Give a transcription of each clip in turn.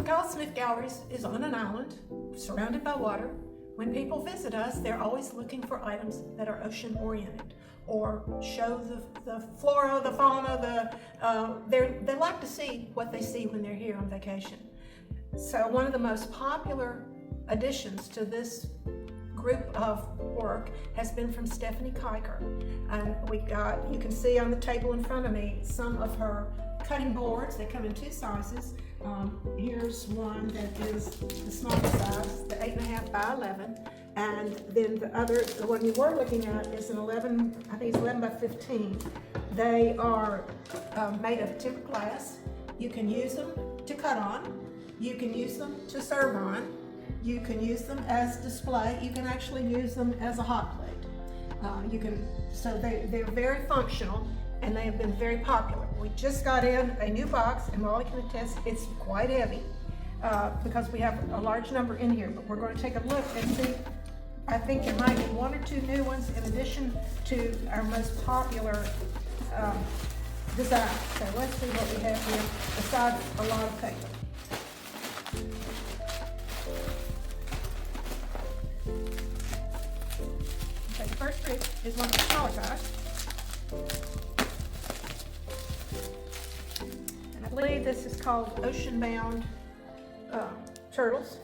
Because Smith Galleries is on an island, surrounded by water, when people visit us, they're always looking for items that are ocean-oriented or show the flora, the fauna, they like to see what they see when they're here on vacation. So one of the most popular additions to this group of work has been from Stephanie Kiker. And you can see on the table in front of me some of her cutting boards. They come in two sizes. Here's one that is the smaller size, the 8.5 by 11. And then the one you were looking at is an 11, I think it's 11 by 15. They are made of tempered glass. You can use them to cut on. You can use them to serve on. You can use them as display. You can actually use them as a hot plate. So they're very functional and they have been very popular. We just got in a new box and Molly can attest it's quite heavy because we have a large number in here, but we're going to take a look and see. I think there might be one or two new ones in addition to our most popular design. So let's see what we have here besides a lot of paper. Okay, the first group is one of the smaller size. And I believe this is called ocean-bound turtles.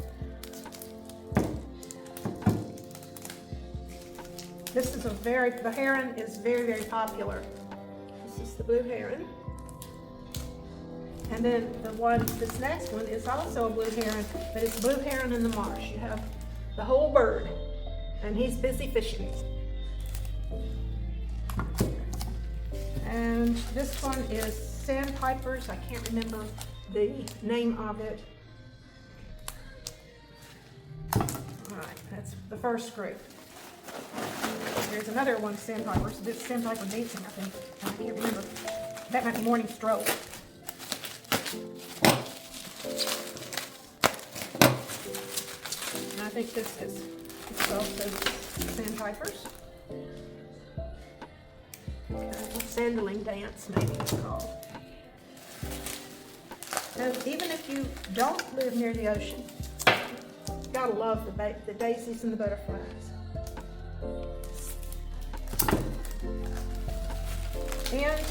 This is the heron is very, very popular. This is the blue heron. And then this next one is also a blue heron, but it's a blue heron in the marsh. You have the whole bird, and he's busy fishing. And this one is sandpipers. I can't remember the name of it. All right, that's the first group. There's another one, sandpipers. This is sandpiper dancing, I think. I can't remember. That might be morning stroll. And I think this is also sandpipers. Sandling dance, maybe it's called. And even if you don't live near the ocean, you gotta love the daisies and the butterflies. And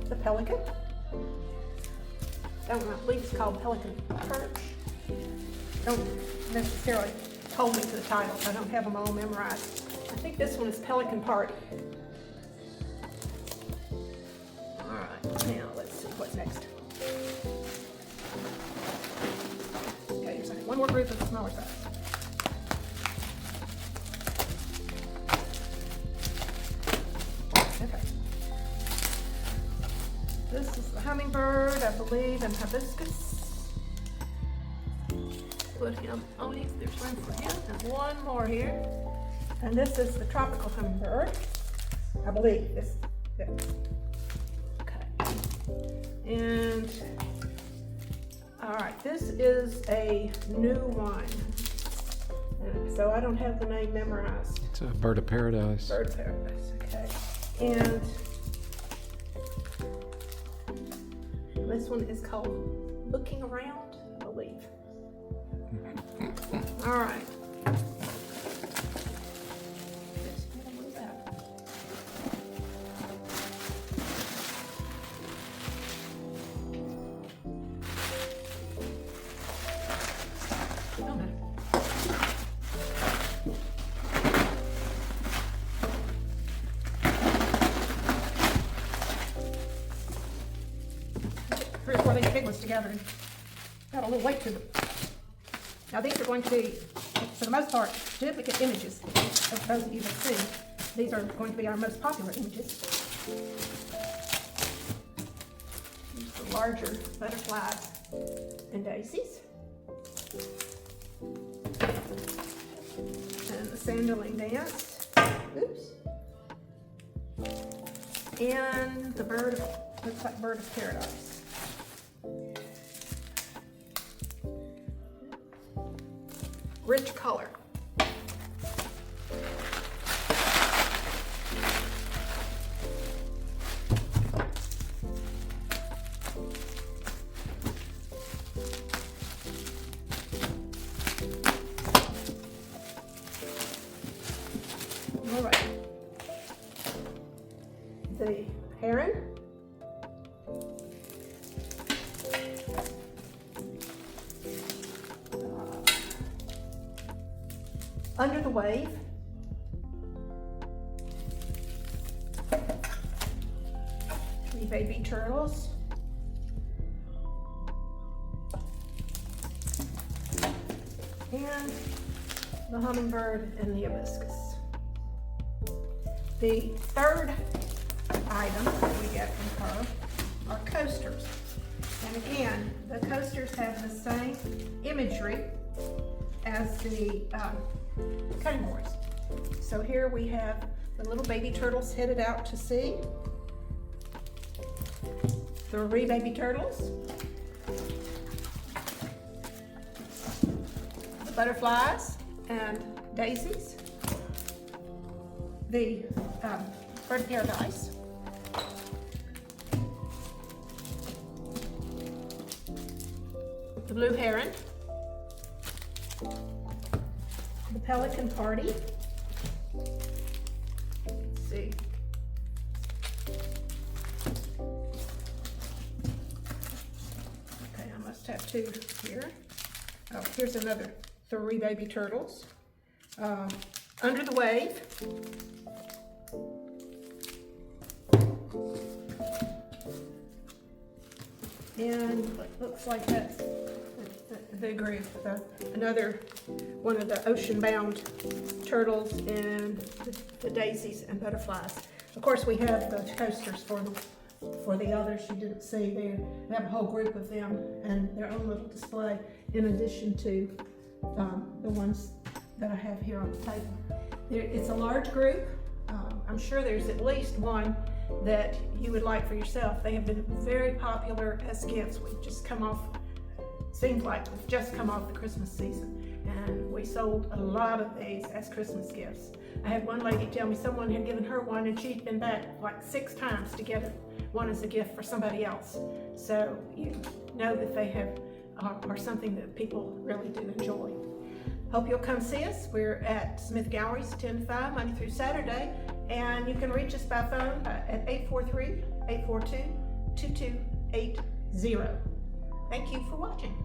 the pelican. I believe it's called pelican perch. Don't necessarily hold me to the title. I don't have them all memorized. I think this one is pelican party. All right, now let's see what's next. Okay, here's one more group of the smaller size. This is the hummingbird, I believe, and hibiscus. Put him, there's room for him, and one more here. And this is the tropical hummingbird, I believe. Okay. And, all right, this is a new one. So I don't have the name memorized. It's a bird of paradise. Bird of paradise, okay. And this one is called Looking Around, I believe. All right. Three or four of these big ones together and got a little weight to them. Now these are going to be, for the most part, duplicate images of those that you have seen. These are going to be our most popular images. Here's the larger butterflies and daisies. And the sandling dance. Oops. And the bird, looks like bird of paradise. Rich color. All right. The heron. Under the wave. Three baby turtles. And the hummingbird and the hibiscus. The third item that we get from her are coasters. And again, the coasters have the same imagery as the cutting boards. So here we have the little baby turtles headed out to sea. 3 baby turtles. The butterflies and daisies. The bird of paradise. The blue heron. The pelican party. Let's see. Okay, I must have 2 here. Oh, here's another 3 baby turtles. Under the wave. And it looks like that's the group. Another one of the ocean-bound turtles and the daisies and butterflies. Of course, we have the coasters for the others you didn't see there. We have a whole group of them and their own little display in addition to the ones that I have here on the table. It's a large group. I'm sure there's at least one that you would like for yourself. They have been very popular as gifts. We've just come off, seems like we've just come off the Christmas season, and we sold a lot of these as Christmas gifts. I had one lady tell me someone had given her one and she'd been back like 6 times to get one as a gift for somebody else. So you know that they are something that people really do enjoy. Hope you'll come see us. We're at Smith Galleries 10 to 5, Monday through Saturday, and you can reach us by phone at 843-842-2280. Thank you for watching.